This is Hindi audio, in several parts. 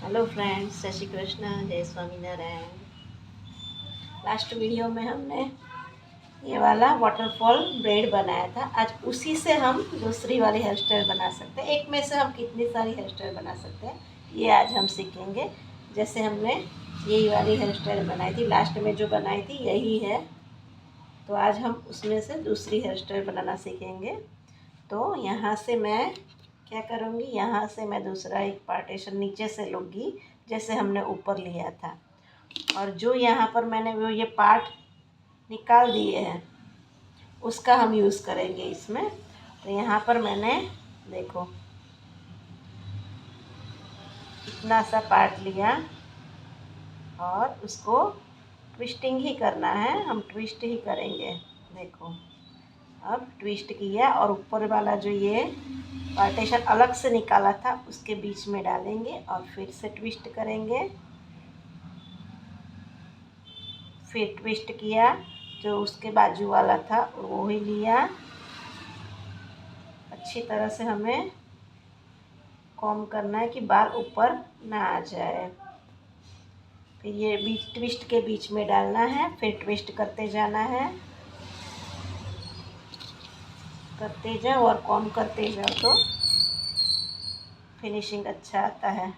हेलो फ्रेंड्स, जय श्री कृष्ण, जय स्वामीनारायण। लास्ट वीडियो में हमने ये वाला वाटरफॉल ब्रेड बनाया था। आज उसी से हम दूसरी वाली हेयर स्टाइल बना सकते हैं। एक में से हम कितनी सारी हेयर स्टाइल बना सकते हैं, ये आज हम सीखेंगे। जैसे हमने यही वाली हेयर स्टाइल बनाई थी, लास्ट में जो बनाई थी यही है, तो आज हम उसमें से दूसरी हेयर स्टाइल बनाना सीखेंगे। तो यहाँ से मैं क्या करूँगी, यहाँ से मैं दूसरा एक पार्टीशन नीचे से लूँगी जैसे हमने ऊपर लिया था, और जो यहाँ पर मैंने वो ये पार्ट निकाल दिए हैं उसका हम यूज़ करेंगे इसमें। तो यहाँ पर मैंने देखो इतना सा पार्ट लिया और उसको ट्विस्टिंग ही करना है, हम ट्विस्ट ही करेंगे। देखो अब ट्विस्ट किया और ऊपर वाला जो ये पार्टीशन अलग से निकाला था उसके बीच में डालेंगे और फिर से ट्विस्ट करेंगे। फिर ट्विस्ट किया, जो उसके बाजू वाला था वो ही लिया। अच्छी तरह से हमें कॉम्ब करना है कि बाल ऊपर ना आ जाए। फिर ये बीच ट्विस्ट के बीच में डालना है, फिर ट्विस्ट करते जाना है, करते जाओ और कॉम्ब करते जाओ तो फिनिशिंग अच्छा आता है।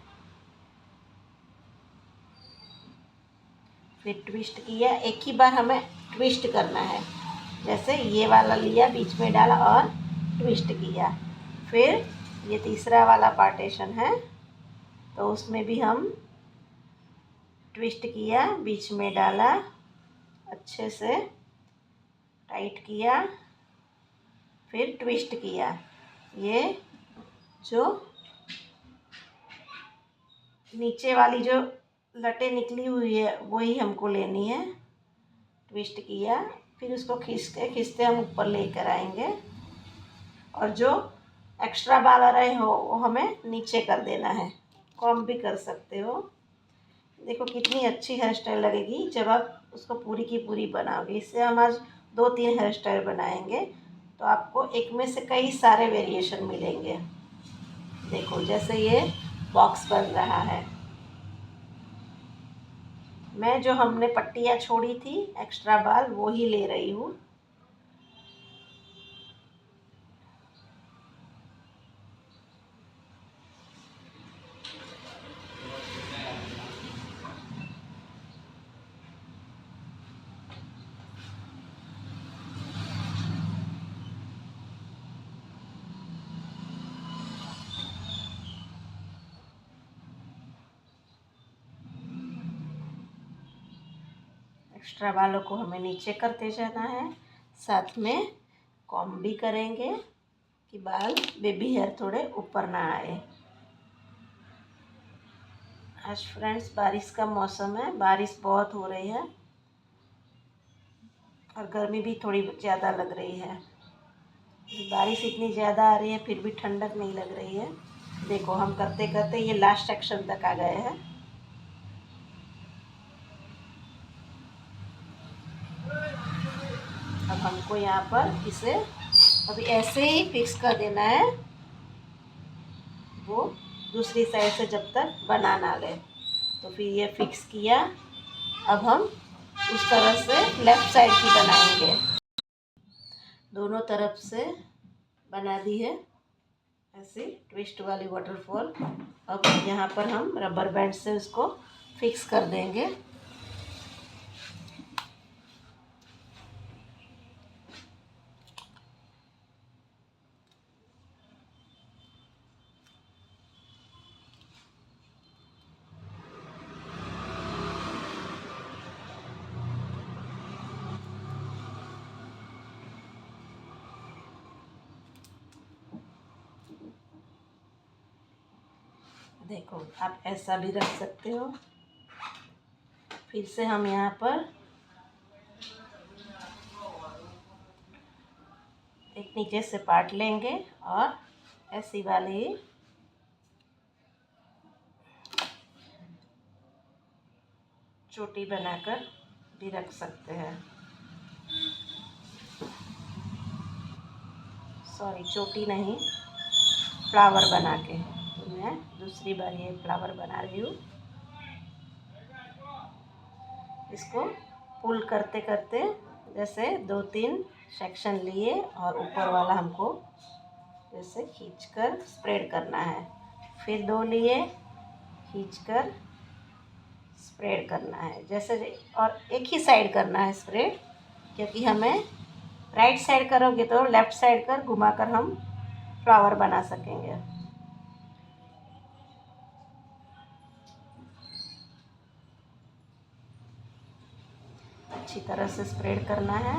फिर ट्विस्ट किया, एक ही बार हमें ट्विस्ट करना है। जैसे ये वाला लिया, बीच में डाला और ट्विस्ट किया। फिर ये तीसरा वाला पार्टीशन है तो उसमें भी हम ट्विस्ट किया, बीच में डाला, अच्छे से टाइट किया, फिर ट्विस्ट किया। ये जो नीचे वाली जो लटें निकली हुई है वही हमको लेनी है। ट्विस्ट किया, फिर उसको खींचते खींचते हम ऊपर लेकर आएंगे, और जो एक्स्ट्रा बाल आ रहे हो वो हमें नीचे कर देना है। कॉम्ब भी कर सकते हो। देखो कितनी अच्छी हेयर स्टाइल लगेगी जब आप उसको पूरी की पूरी बनाओगे। इससे हम आज 2-3 हेयर स्टाइल बनाएंगे तो आपको एक में से कई सारे वेरिएशन मिलेंगे। देखो जैसे ये बॉक्स बन रहा है। मैं जो हमने पट्टियाँ छोड़ी थी एक्स्ट्रा बाल वो ही ले रही हूँ। एक्स्ट्रा बालों को हमें नीचे करते जाना है, साथ में कॉम्ब भी करेंगे कि बाल बेबी हेयर थोड़े ऊपर ना आए। आज फ्रेंड्स बारिश का मौसम है, बारिश बहुत हो रही है और गर्मी भी थोड़ी ज़्यादा लग रही है। बारिश इतनी ज़्यादा आ रही है फिर भी ठंडक नहीं लग रही है। देखो हम करते करते ये लास्ट सेक्शन तक आ गए हैं। अब हमको यहाँ पर इसे अभी ऐसे ही फिक्स कर देना है, वो दूसरी साइड से जब तक बना ना ले। तो फिर ये फिक्स किया, अब हम उस तरह से लेफ़्ट साइड की बनाएंगे। दोनों तरफ से बना दी है ऐसे ट्विस्ट वाली वाटरफॉल। अब यहाँ पर हम रबर बैंड से उसको फिक्स कर देंगे। देखो आप ऐसा भी रख सकते हो। फिर से हम यहाँ पर एक नीचे से पार्ट लेंगे और ऐसी वाली चोटी बनाकर भी रख सकते हैं। सॉरी, चोटी नहीं, फ्लावर बना के। तो मैं दूसरी बार ये फ्लावर बना रही हूँ। इसको पुल करते करते जैसे 2-3 सेक्शन लिए और ऊपर वाला हमको जैसे खींचकर स्प्रेड करना है। फिर 2 लिए, खींचकर स्प्रेड करना है जैसे, और एक ही साइड करना है स्प्रेड, क्योंकि हमें राइट साइड करोगे तो लेफ़्ट साइड कर घुमाकर हम फ्लावर बना सकेंगे। अच्छी तरह से स्प्रेड करना है।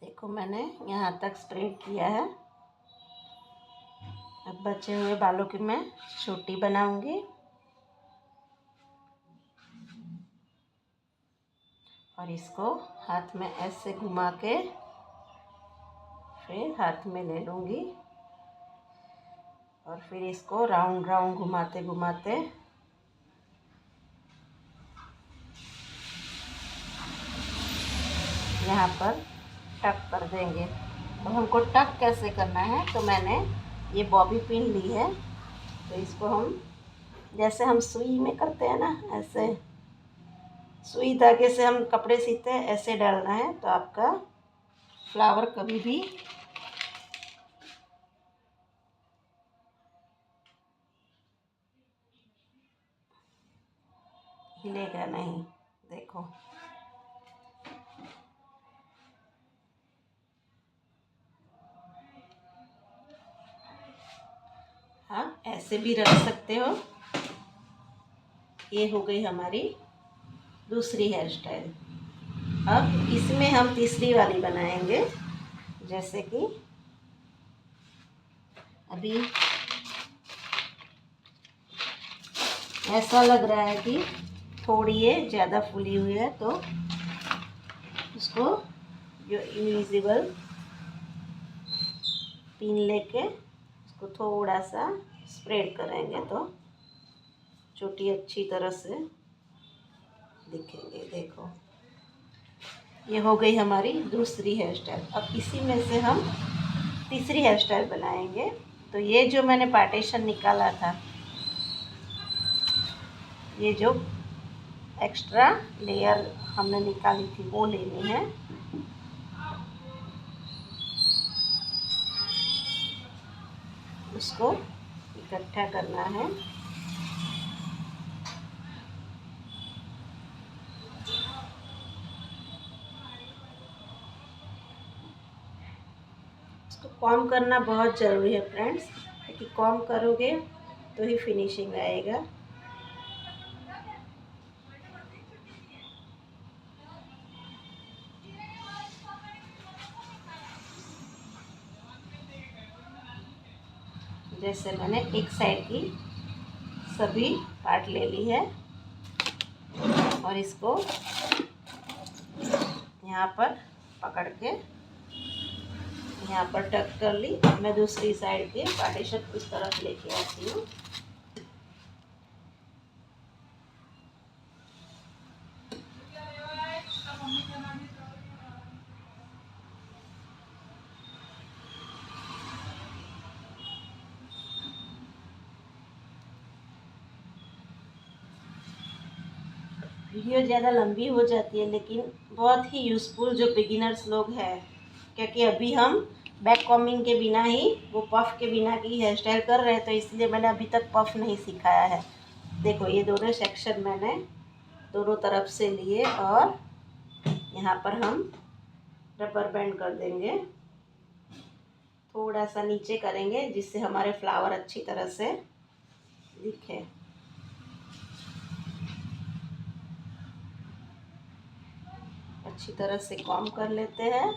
देखो मैंने यहाँ तक स्प्रेड किया है। अब बचे हुए बालों की मैं छोटी बनाऊंगी और इसको हाथ में ऐसे घुमा के फिर हाथ में ले लूँगी और फिर इसको राउंड राउंड घुमाते घुमाते यहाँ पर टक कर देंगे। तो हमको टक कैसे करना है, तो मैंने ये बॉबी पिन ली है, तो इसको हम जैसे हम सुई में करते हैं ना, ऐसे सुई धागे से हम कपड़े सीते हैं, ऐसे डालना है। तो आपका फ्लावर कभी भी हिलेगा नहीं। देखो हाँ, ऐसे भी रख सकते हो। ये हो गई हमारी दूसरी हेयर स्टाइल। अब इसमें हम तीसरी वाली बनाएंगे। जैसे कि अभी ऐसा लग रहा है कि थोड़ी ये ज़्यादा फूली हुई है, तो इसको जो इनविजिबल पिन लेके इसको थोड़ा सा स्प्रेड करेंगे तो चोटी अच्छी तरह से दिखेंगे। देखो ये हो गई हमारी दूसरी हेयर स्टाइल। अब इसी में से हम तीसरी हेयर स्टाइल बनाएंगे। तो ये जो मैंने पार्टीशन निकाला था, ये जो एक्स्ट्रा लेयर हमने निकाली थी वो लेनी है। उसको इकट्ठा करना है। इसको कॉम्ब करना बहुत ज़रूरी है फ्रेंड्स, क्योंकि कॉम्ब करोगे तो ही फिनिशिंग आएगा। जैसे मैंने एक साइड की सभी पार्ट ले ली है और इसको यहाँ पर पकड़ के यहाँ पर टक कर ली। मैं दूसरी साइड के पार्टीशन उस तरफ लेके आती हूँ। वीडियो ज़्यादा लंबी हो जाती है, लेकिन बहुत ही यूज़फुल जो बिगिनर्स लोग हैं, क्योंकि अभी हम बैक कॉम्बिंग के बिना ही, वो पफ के बिना की हेयर स्टाइल कर रहे हैं, तो इसलिए मैंने अभी तक पफ नहीं सिखाया है। देखो ये दोनों सेक्शन मैंने दोनों तरफ से लिए और यहाँ पर हम रबर बैंड कर देंगे। थोड़ा सा नीचे करेंगे जिससे हमारे फ्लावर अच्छी तरह से दिखे। अच्छी तरह से कॉम्ब कर लेते हैं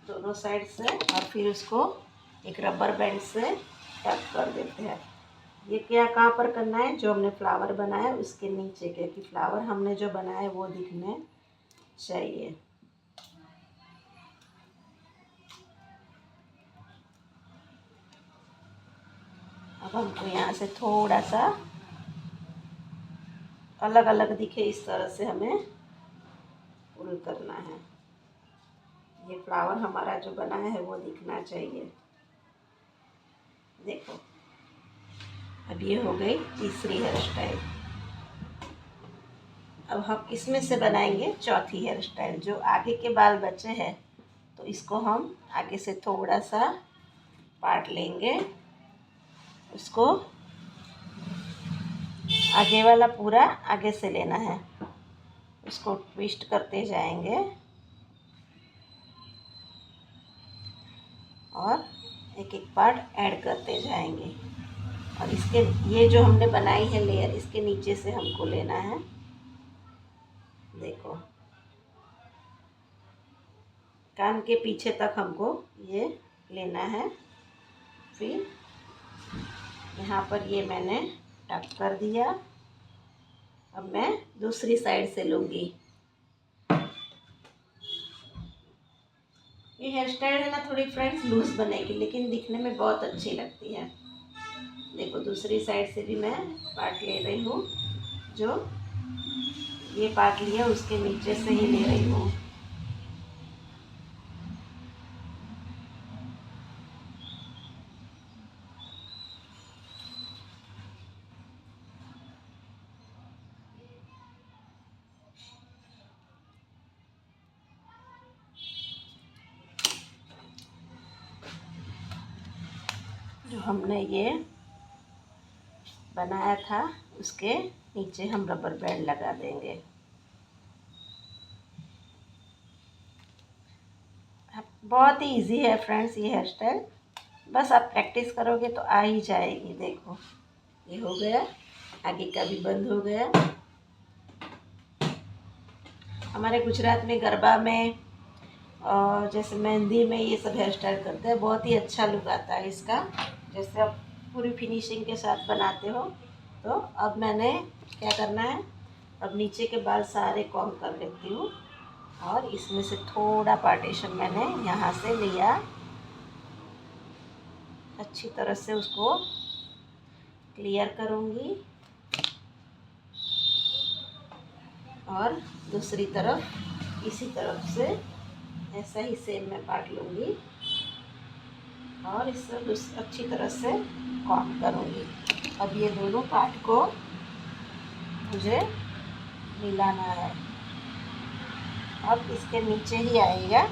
दोनों साइड से, और फिर उसको एक रबर बैंड से टक कर देते हैं। ये क्या कहाँ पर करना है, जो हमने फ्लावर बनाया है उसके नीचे, क्योंकि फ्लावर हमने जो बनाया है वो दिखने चाहिए। अब हमको यहाँ से थोड़ा सा अलग अलग दिखे इस तरह से हमें पुल करना है। ये फ्लावर हमारा जो बना है वो दिखना चाहिए। देखो, अब ये हो गई तीसरी हेयर स्टाइल। अब हम इसमें से बनाएंगे चौथी हेयर स्टाइल। जो आगे के बाल बचे हैं तो इसको हम आगे से थोड़ा सा पार्ट लेंगे, उसको आगे वाला पूरा आगे से लेना है, उसको ट्विस्ट करते जाएंगे और एक एक पार्ट ऐड करते जाएंगे। और इसके ये जो हमने बनाई है लेयर, इसके नीचे से हमको लेना है। देखो, कान के पीछे तक हमको ये लेना है। फिर यहाँ पर ये मैंने टक कर दिया। अब मैं दूसरी साइड से लूँगी। ये हेयर स्टाइल है ना, थोड़ी फ्रेंड्स लूज बनेगी लेकिन दिखने में बहुत अच्छी लगती है। देखो, दूसरी साइड से भी मैं पार्ट ले रही हूँ। जो ये पार्ट लिया उसके नीचे से ही ले रही हूँ। जो हमने ये बनाया था उसके नीचे हम रबर बैंड लगा देंगे। बहुत ही इजी है फ्रेंड्स ये हेयर स्टाइल, बस आप प्रैक्टिस करोगे तो आ ही जाएगी। देखो, ये हो गया, आगे का भी बंद हो गया। हमारे गुजरात में गरबा में और जैसे मेहंदी में ये सब हेयर स्टाइल करते हैं, बहुत ही अच्छा लुक आता है इसका। जैसे आप पूरी फिनिशिंग के साथ बनाते हो। तो अब मैंने क्या करना है, अब नीचे के बाल सारे कॉम्ब कर लेती हूँ और इसमें से थोड़ा पार्टीशन मैंने यहाँ से लिया, अच्छी तरह से उसको क्लियर करूँगी और दूसरी तरफ इसी तरफ से ऐसा ही सेम मैं पार्ट लूँगी और इससे अच्छी तरह से कॉम्ब करूँगी। अब ये दोनों पार्ट को मुझे मिलाना है। अब इसके नीचे ही आएगा।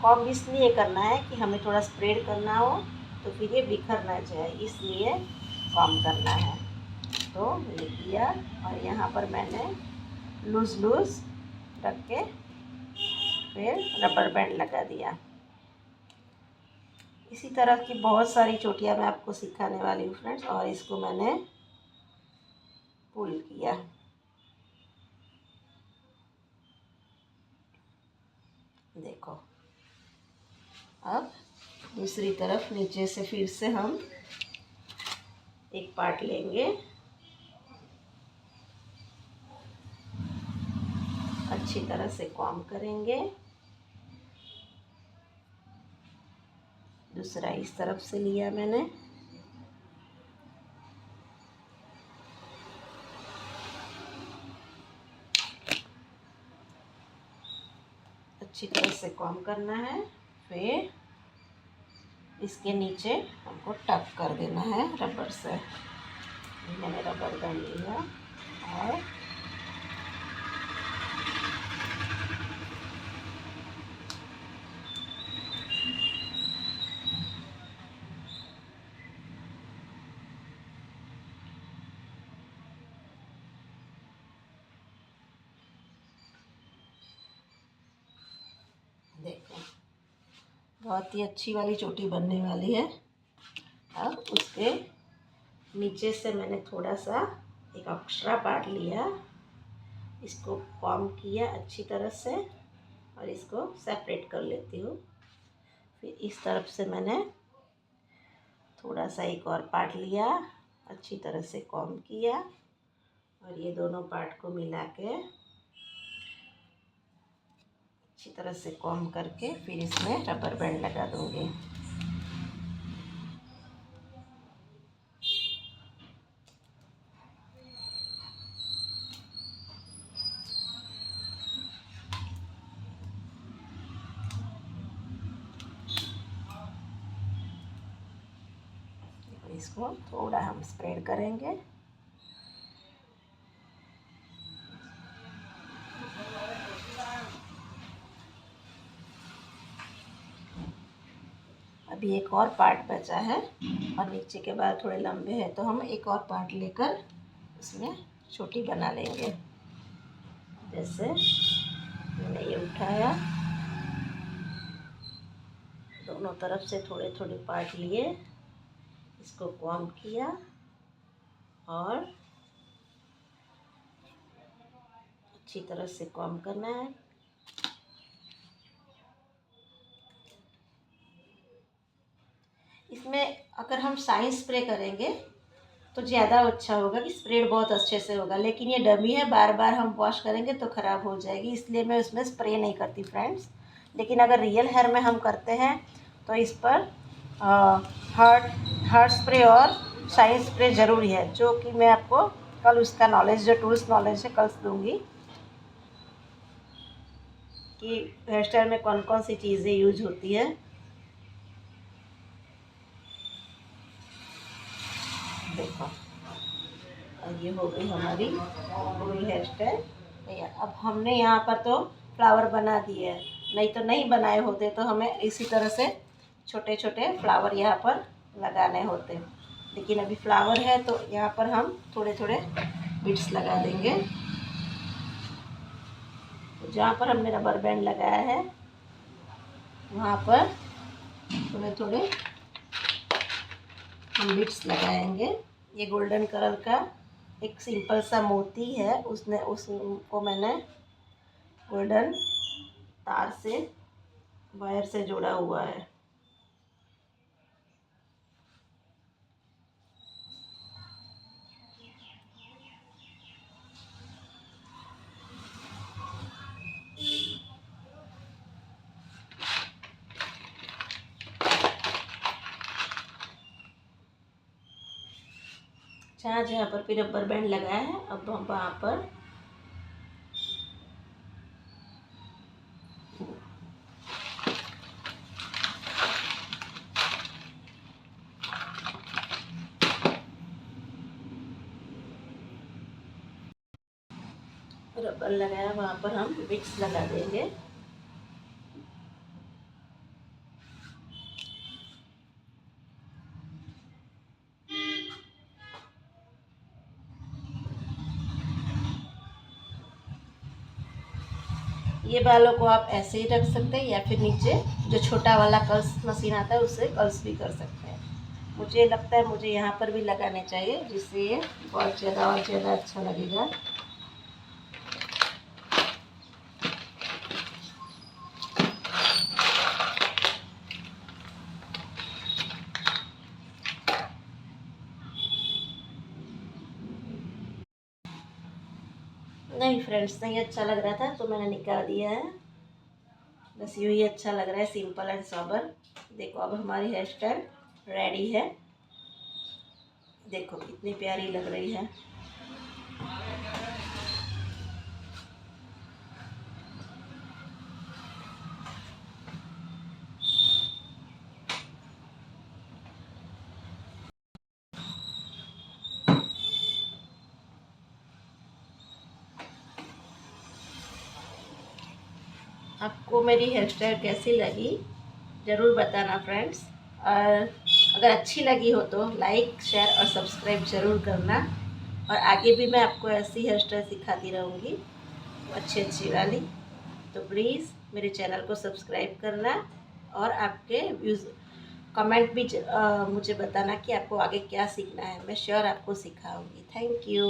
कॉम्ब इसलिए करना है कि हमें थोड़ा स्प्रेड करना हो तो फिर ये बिखर ना जाए, इसलिए कॉम्ब करना है। तो ये किया और यहाँ पर मैंने लूज़ रख के फिर रबर बैंड लगा दिया। इसी तरह की बहुत सारी चोटियाँ मैं आपको सिखाने वाली हूँ फ्रेंड्स। और इसको मैंने पुल किया। देखो, अब दूसरी तरफ नीचे से फिर से हम एक पार्ट लेंगे, अच्छी तरह से कॉम्ब करेंगे। दूसरा इस तरफ से लिया मैंने, अच्छी तरह से कॉम्ब करना है। फिर इसके नीचे हमको टक कर देना है रबर से। मैंने रबर बैंड लिया और देखो, बहुत ही अच्छी वाली चोटी बनने वाली है। अब उसके नीचे से मैंने थोड़ा सा एक एक्स्ट्रा पार्ट लिया इसको कॉम्ब किया अच्छी तरह से और इसको सेपरेट कर लेती हूँ। फिर इस तरफ से मैंने थोड़ा सा एक और पार्ट लिया, अच्छी तरह से कॉम्ब किया और ये दोनों पार्ट को मिला के अच्छी तरह से कॉम्ब करके फिर इसमें रबर बैंड लगा दूँगी। इसको थोड़ा हम स्प्रेड करेंगे। अभी एक और पार्ट बचा है और नीचे के बाल थोड़े लंबे हैं तो हम एक और पार्ट लेकर इसमें छोटी बना लेंगे। जैसे मैंने ये उठाया, दोनों तरफ से थोड़े थोड़े पार्ट लिए, इसको कॉम्ब किया और अच्छी तरह से कॉम्ब करना है। इसमें अगर हम शाइन स्प्रे करेंगे तो ज़्यादा अच्छा होगा कि स्प्रेड बहुत अच्छे से होगा, लेकिन ये डमी है, बार बार हम वॉश करेंगे तो ख़राब हो जाएगी, इसलिए मैं उसमें स्प्रे नहीं करती फ्रेंड्स। लेकिन अगर रियल हेयर में हम करते हैं तो इस पर हार्ड स्प्रे और शाइन स्प्रे ज़रूरी है, जो कि मैं आपको कल उसका नॉलेज, जो टूल्स नॉलेज है, कल दूँगी कि हेयर स्टाइल में कौन कौन सी चीज़ें यूज होती है। देखो, और ये हो गई हमारी पूरी हेयर स्टाइल। अब हमने यहाँ पर तो फ्लावर बना दिए है, नहीं तो नहीं बनाए होते तो हमें इसी तरह से छोटे छोटे फ्लावर यहाँ पर लगाने होते, लेकिन अभी फ्लावर है तो यहाँ पर हम थोड़े थोड़े बीड्स लगा देंगे। तो जहाँ पर हमने रबर बैंड लगाया है वहाँ पर थोड़े थोड़े हम बीड्स लगाएंगे। ये गोल्डन कलर का एक सिंपल सा मोती है, उसको मैंने गोल्डन तार से, वायर से जोड़ा हुआ है। जहाँ जहाँ पर भी रबर बैंड लगाया है अब हम वहाँ पर रबर लगाया, वहाँ पर हम विक्स लगा देंगे। ये बालों को आप ऐसे ही रख सकते हैं या फिर नीचे जो छोटा वाला कर्ल्स मशीन आता है उससे कर्ल्स भी कर सकते हैं। मुझे लगता है मुझे यहाँ पर भी लगाने चाहिए, जिससे ये बहुत ज़्यादा और ज़्यादा अच्छा लगेगा। नहीं फ्रेंड्स, नहीं अच्छा लग रहा था तो मैंने निकाल दिया है। बस यूँ ही अच्छा लग रहा है, सिंपल एंड सोबर। देखो अब हमारी हेयर स्टाइल रेडी है। देखो कितनी प्यारी लग रही है। आपको मेरी हेयर स्टाइल कैसी लगी ज़रूर बताना फ्रेंड्स, और अगर अच्छी लगी हो तो लाइक, शेयर और सब्सक्राइब ज़रूर करना। और आगे भी मैं आपको ऐसी हेयर स्टाइल सिखाती रहूँगी, अच्छी अच्छी वाली। तो प्लीज़ मेरे चैनल को सब्सक्राइब करना और आपके व्यूज़ कमेंट भी मुझे बताना कि आपको आगे क्या सीखना है। मैं श्योर आपको सिखाऊंगी। Thank you.